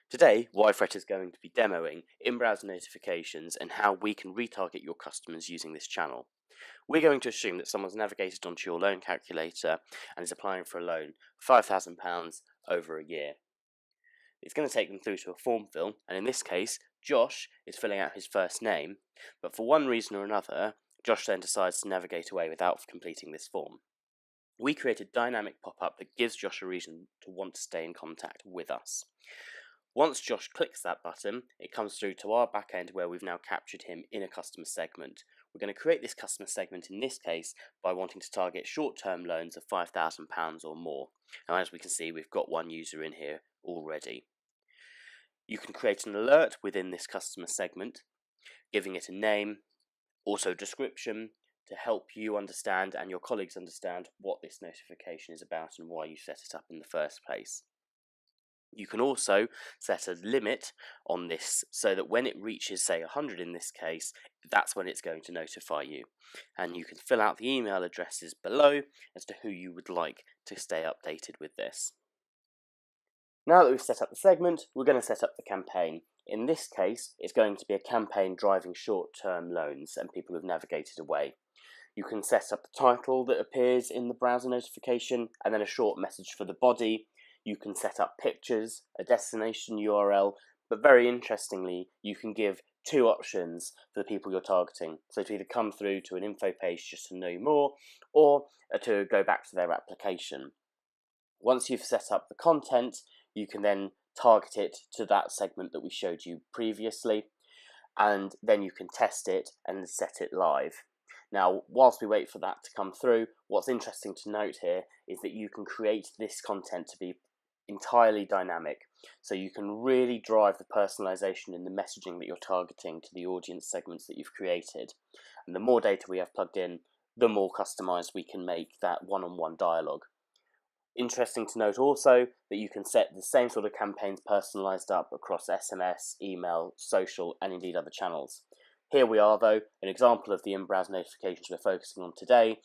Today, YFret is going to be demoing in-browser notifications and how we can retarget your customers using this channel. We're going to assume that someone's navigated onto your loan calculator and is applying for a loan of £5,000 over a year. It's going to take them through to a form fill, and in this case, Josh is filling out his first name, but for one reason or another, Josh then decides to navigate away without completing this form. We create a dynamic pop-up that gives Josh a reason to want to stay in contact with us. Once Josh clicks that button, it comes through to our back end where we've now captured him in a customer segment. We're going to create this customer segment in this case by wanting to target short-term loans of £5,000 or more. Now, as we can see, we've got one user in here already. You can create an alert within this customer segment, giving it a name, also description, to help you understand and your colleagues understand what this notification is about and why you set it up in the first place. You can also set a limit on this so that when it reaches, say, 100 in this case, that's when it's going to notify you. And you can fill out the email addresses below as to who you would like to stay updated with this. Now that we've set up the segment, we're going to set up the campaign. In this case, it's going to be a campaign driving short-term loans and people who've navigated away. You can set up the title that appears in the browser notification and then a short message for the body. You can set up pictures, a destination URL, but very interestingly, you can give two options for the people you're targeting. So to either come through to an info page just to know more, or to go back to their application. Once you've set up the content, you can then target it to that segment that we showed you previously, and then you can test it and set it live. Now, whilst we wait for that to come through, what's interesting to note here is that you can create this content to be entirely dynamic, so you can really drive the personalization in the messaging that you're targeting to the audience segments that you've created. And the more data we have plugged in, the more customized we can make that one-on-one dialogue. Interesting to note also that you can set the same sort of campaigns personalized up across SMS, email, social, and indeed other channels. Here we are though, an example of the in-browser notifications we're focusing on today.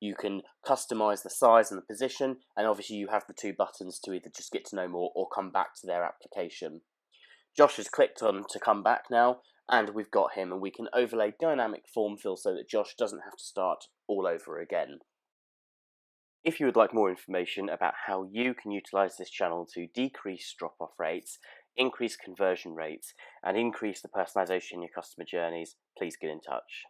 You can customize the size and the position, and obviously you have the two buttons to either just get to know more or come back to their application. Josh has clicked on to come back now, and we've got him, and we can overlay dynamic form fill so that Josh doesn't have to start all over again. If you would like more information about how you can utilize this channel to decrease drop-off rates, increase conversion rates, and increase the personalization in your customer journeys, please get in touch.